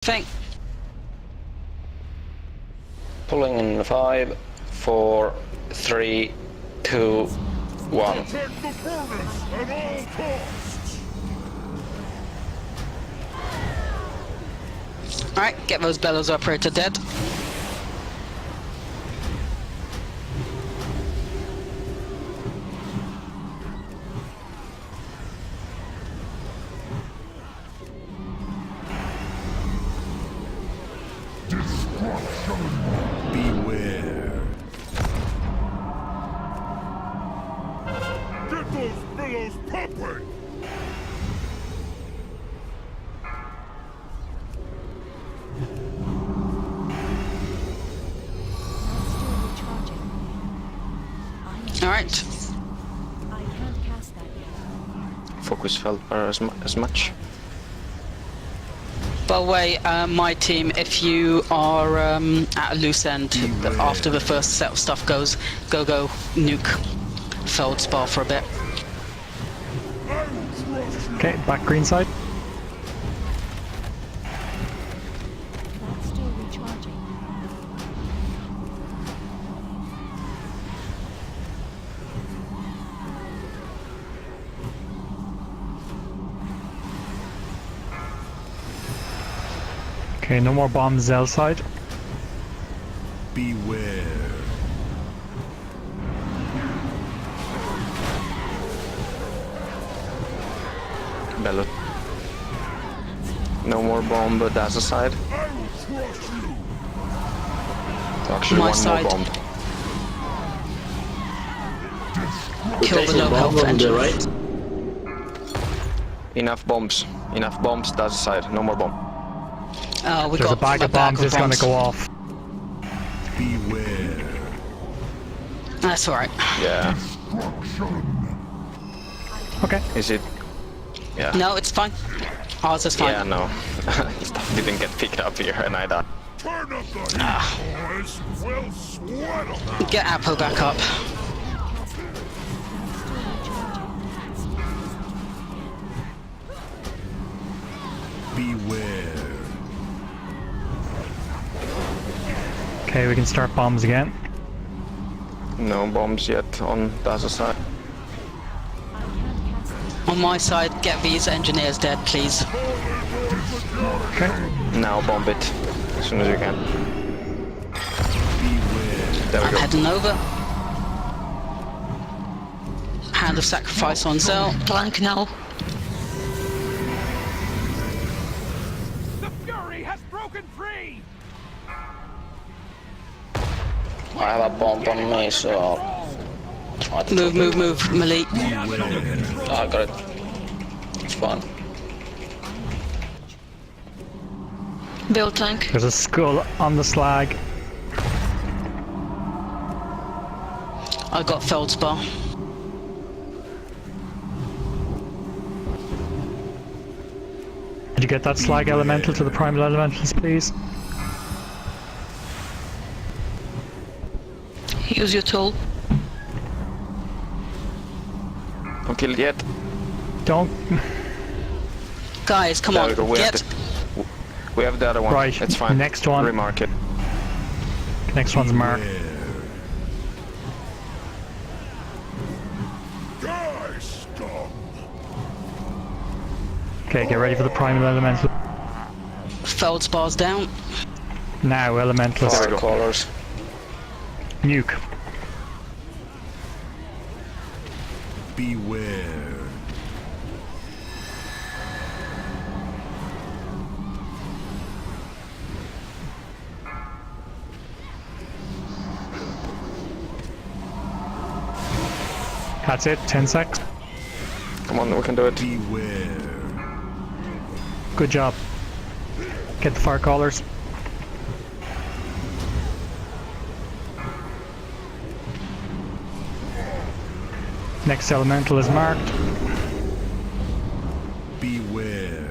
Thing. Pulling in 5, 4, 3, 2, 1. Protect the furnace at all costs! Alright, get those bellows operator dead. Beware. Get those billows pumping! Alright. I can't cast that yet. Focus felt as much. By the way, my team, if you are at a loose end after the first set of stuff goes, go nuke Feldspar for a bit. Okay, back green side. That's still recharging. Okay, no more bombs L side. Beware. Bellow. No more bomb, but that's a side. I will crush you! Actually, My one side. more bomb. Kill the low health engine. Right? Enough bombs. Enough bombs, that's a side. No more bomb. We There's got a bag of bombs that's gonna go off. Beware. That's alright. Yeah. Okay. Is it? Yeah. No, it's fine. Ours is fine. Yeah, no. Stuff didn't get picked up here, and I died. Turn up the heat, boys! We'll sweat 'em! Get Apo back up. Beware. Okay, we can start bombs again. No bombs yet on the other side. On my side, get these engineers dead, please. Okay. Now bomb it as soon as you can. There we I'm go. heading over. Hand of Sacrifice on Zell. Blank now. The Fury has broken free! I have a bomb on me, so try to Move, Malik. I got it. It's fine. Build tank. There's a skull on the slag. I got Feldspar. Did you get that slag elemental to the primal elementals, please? Use your tool. Don't kill it yet. Don't. Guys, come There on, we go. We have the other one. Right, It's fine. next one. Remark it. Next one's marked. Die, scum! Okay, get ready for the primal elemental. Feldspar's down. Now, elementals. There we go. Colors. Nuke. Beware. That's it, 10 secs. Come on, we can do it. Beware. Good job. Get the fire callers. Next elemental is marked. Beware.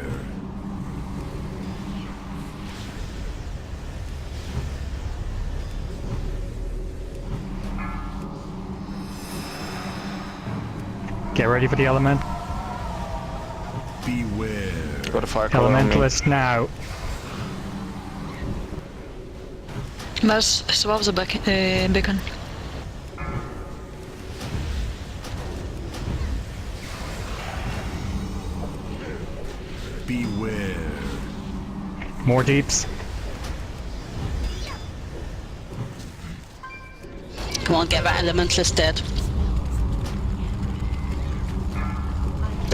Get ready for the element. Beware. Got a fire color on me. Elementalist now. Mars swap the beacon. Beware. More deeps. Come on, get that Elementalist dead.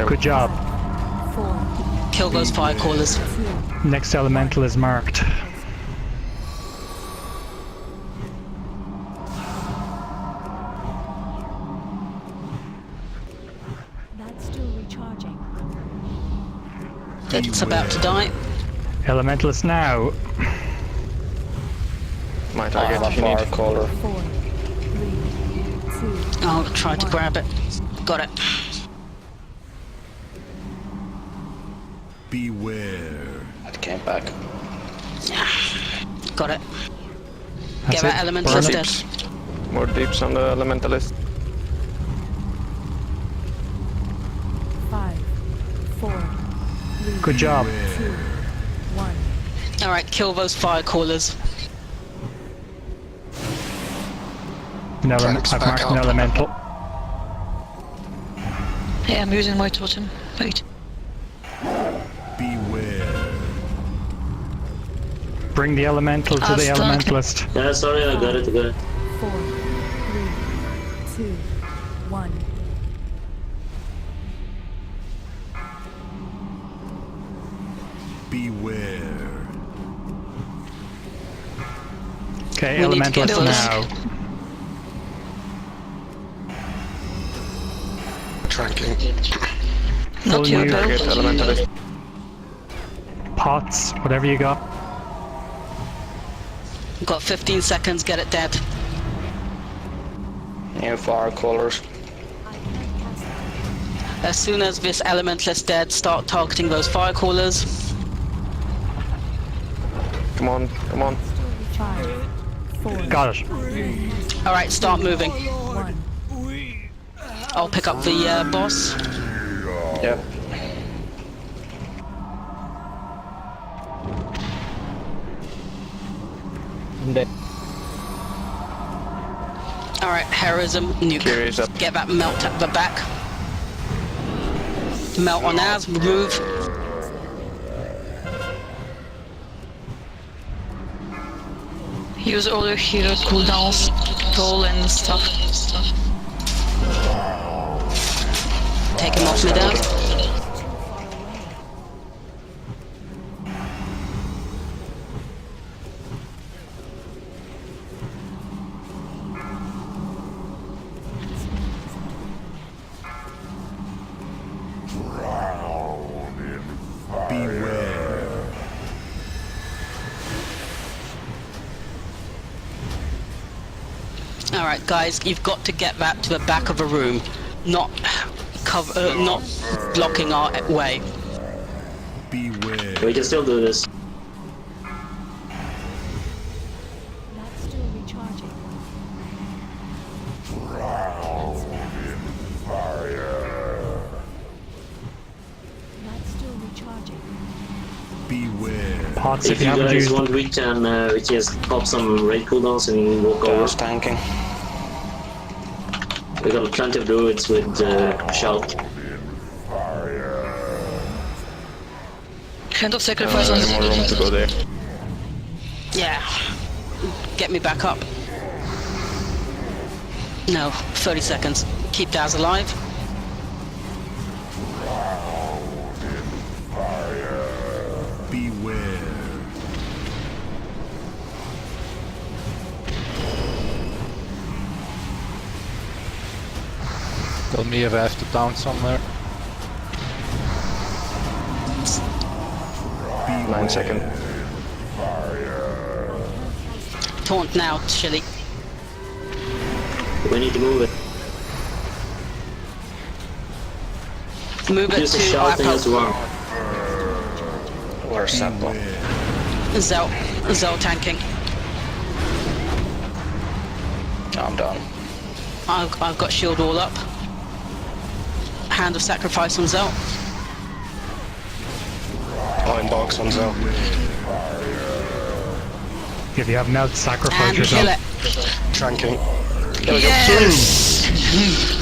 Good job. 4, Kill those fire callers. 2, Next elemental is marked. that's still recharging. It's about to die. Elementalist now. I My target have a if you need. fire caller. 4, 3, 2, I'll try to 1. grab it. Got it. Beware. It came back. Got it. That's Get that it. Elementalist Burn it. dead. More deeps on the elementalist. 5, 4, 3, Good job. 2, 1. Alright, kill those fire callers. I've marked an elemental. Yeah, I'm using my totem. Wait. Beware. Bring the elemental to I'll the start. elementalist. Yeah, sorry, I got it, 4, 3, 2, 1. Beware. Okay, We need to get elementalist those. now. Tracking. Not Full your new. Target build. elementalist. Pots, whatever you got. Got 15 seconds, get it dead. New fire callers. I can't cast that. As soon as this Elementalist dead, start targeting those fire callers. Come on, come on. 5, 4, Got it. Alright, start moving. 1. I'll pick up the boss. Yep. Alright, heroism, nuke. Curious up. Get that melt at the back. Melt on ours, move. Use all your hero cooldowns, toll and stuff. Take him off me down. Beware. Alright guys, you've got to get that to the back of a room. Not not blocking our way. Beware. We can still do this. That's still recharging. That's still recharging. Beware. Pots if If you you haven't guys used. want, we just pop some raid cooldowns and walk over. Gas tanking. We got plenty of druids with shout. Hand of sacrifice on There's more room to go there. Yeah. Get me back up. No, 30 seconds. Keep Daz alive. Beware. Tell me if I have to down somewhere. 9 seconds. Taunt now, Chili. We need to move it. Move it Use the to shout thing our as well. Where's Seppo? Zell tanking. I'm done. I've got shield all up. Hand of sacrifice on Zell. Oh, in box on Zell. If you have mouth, sacrifice And kill yourself. it. Tranking. Yes!